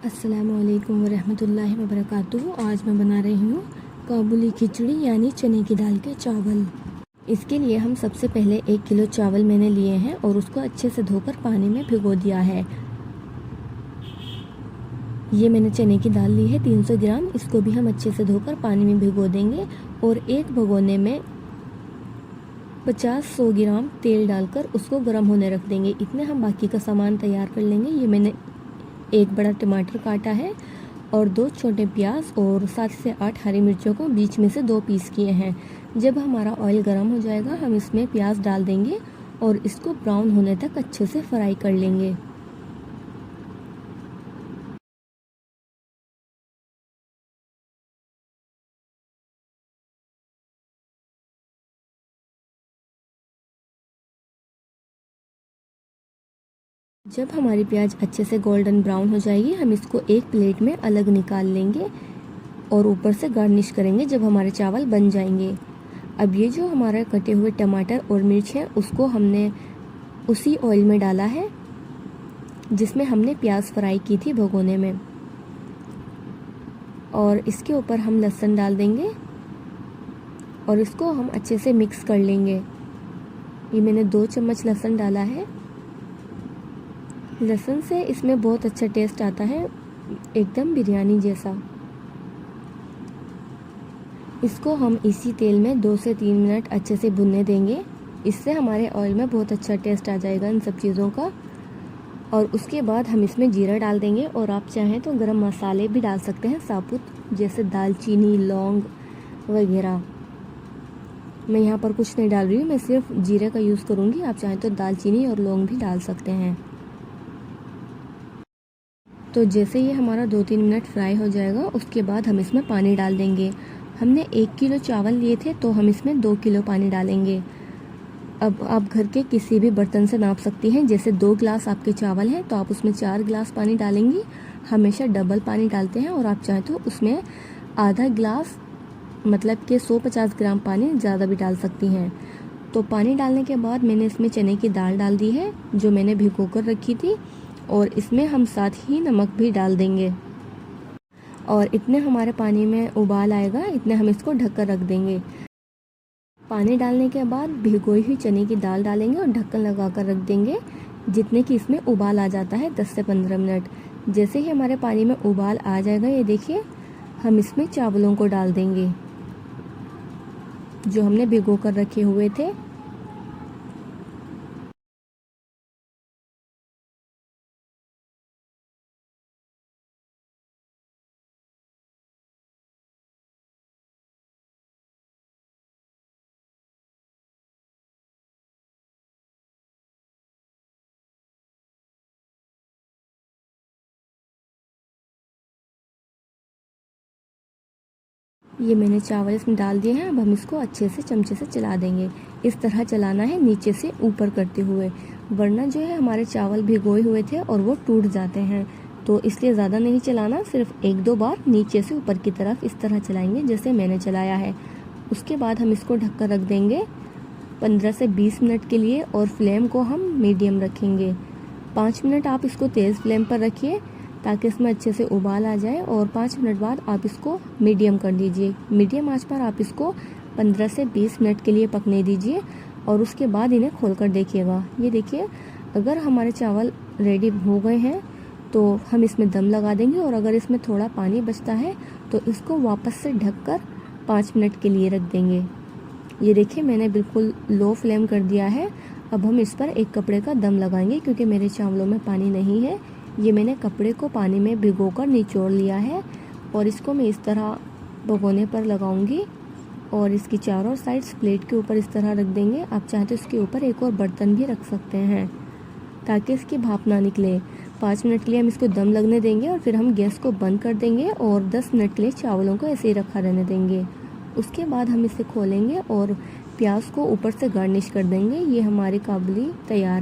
अस्सलामुअलैकुम वरहमतुल्लाहि वबरकातुहू। आज मैं बना रही हूँ काबुली खिचड़ी यानी चने की दाल के चावल। इसके लिए हम सबसे पहले 1 किलो चावल मैंने लिए हैं और उसको अच्छे से धोकर पानी में भिगो दिया है। ये मैंने चने की दाल ली है 300 ग्राम। इसको भी हम अच्छे से धोकर पानी में भिगो देंगे और एक भगोने में 50-100 ग्राम तेल डालकर उसको गर्म होने रख देंगे। इतने हम बाकी का सामान तैयार कर लेंगे। ये मैंने एक बड़ा टमाटर काटा है और 2 छोटे प्याज और 7 से 8 हरी मिर्चों को बीच में से 2 पीस किए हैं। जब हमारा ऑयल गर्म हो जाएगा हम इसमें प्याज डाल देंगे और इसको ब्राउन होने तक अच्छे से फ्राई कर लेंगे। जब हमारी प्याज अच्छे से गोल्डन ब्राउन हो जाएगी हम इसको एक प्लेट में अलग निकाल लेंगे और ऊपर से गार्निश करेंगे जब हमारे चावल बन जाएंगे। अब ये जो हमारे कटे हुए टमाटर और मिर्च है उसको हमने उसी ऑयल में डाला है जिसमें हमने प्याज फ्राई की थी भगोने में, और इसके ऊपर हम लहसुन डाल देंगे और इसको हम अच्छे से मिक्स कर लेंगे। ये मैंने 2 चम्मच लहसुन डाला है। लहसुन से इसमें बहुत अच्छा टेस्ट आता है, एकदम बिरयानी जैसा। इसको हम इसी तेल में 2 से 3 मिनट अच्छे से भुनने देंगे। इससे हमारे ऑयल में बहुत अच्छा टेस्ट आ जाएगा इन सब चीज़ों का। और उसके बाद हम इसमें जीरा डाल देंगे और आप चाहें तो गरम मसाले भी डाल सकते हैं साबुत, जैसे दालचीनी, लौंग वगैरह। मैं यहाँ पर कुछ नहीं डाल रही हूँ, मैं सिर्फ जीरे का यूज़ करूँगी। आप चाहें तो दालचीनी और लौंग भी डाल सकते हैं। तो जैसे ये हमारा 2-3 मिनट फ्राई हो जाएगा उसके बाद हम इसमें पानी डाल देंगे। हमने 1 किलो चावल लिए थे तो हम इसमें 2 किलो पानी डालेंगे। अब आप घर के किसी भी बर्तन से नाप सकती हैं। जैसे 2 गिलास आपके चावल हैं तो आप उसमें 4 गिलास पानी डालेंगी। हमेशा डबल पानी डालते हैं। और आप चाहें तो उसमें आधा गिलास मतलब कि 150 ग्राम पानी ज़्यादा भी डाल सकती हैं। तो पानी डालने के बाद मैंने इसमें चने की दाल डाल दी है जो मैंने भिगो कर रखी थी, और इसमें हम साथ ही नमक भी डाल देंगे। और इतने हमारे पानी में उबाल आएगा, इतने हम इसको ढक कर रख देंगे। पानी डालने के बाद भिगोई हुई चने की दाल डालेंगे और ढक्कन लगा कर रख देंगे जितने कि इसमें उबाल आ जाता है 10 से 15 मिनट। जैसे ही हमारे पानी में उबाल आ जाएगा, ये देखिए, हम इसमें चावलों को डाल देंगे जो हमने भिगो कर रखे हुए थे। ये मैंने चावल इसमें डाल दिए हैं। अब हम इसको अच्छे से चमचे से चला देंगे। इस तरह चलाना है नीचे से ऊपर करते हुए, वरना जो है हमारे चावल भिगोए हुए थे और वो टूट जाते हैं। तो इसलिए ज़्यादा नहीं चलाना, सिर्फ 1-2 बार नीचे से ऊपर की तरफ इस तरह चलाएंगे जैसे मैंने चलाया है। उसके बाद हम इसको ढककर रख देंगे 15 से 20 मिनट के लिए, और फ्लेम को हम मीडियम रखेंगे। 5 मिनट आप इसको तेज़ फ्लेम पर रखिए ताकि इसमें अच्छे से उबाल आ जाए, और 5 मिनट बाद आप इसको मीडियम कर दीजिए। मीडियम आंच पर आप इसको 15 से 20 मिनट के लिए पकने दीजिए और उसके बाद इन्हें खोलकर देखिएगा। ये देखिए, अगर हमारे चावल रेडी हो गए हैं तो हम इसमें दम लगा देंगे, और अगर इसमें थोड़ा पानी बचता है तो इसको वापस से ढककर 5 मिनट के लिए रख देंगे। ये देखिए, मैंने बिल्कुल लो फ्लेम कर दिया है। अब हम इस पर एक कपड़े का दम लगाएंगे क्योंकि मेरे चावलों में पानी नहीं है। ये मैंने कपड़े को पानी में भिगोकर निचोड़ लिया है और इसको मैं इस तरह भगोने पर लगाऊंगी और इसकी चारों साइड्स प्लेट के ऊपर इस तरह रख देंगे। आप चाहें तो इसके ऊपर एक और बर्तन भी रख सकते हैं ताकि इसकी भाप ना निकले। 5 मिनट के लिए हम इसको दम लगने देंगे और फिर हम गैस को बंद कर देंगे और 10 मिनट के लिए चावलों को ऐसे ही रखा रहने देंगे। उसके बाद हम इसे खोलेंगे और प्याज को ऊपर से गार्निश कर देंगे। ये हमारी काबुली तैयार है।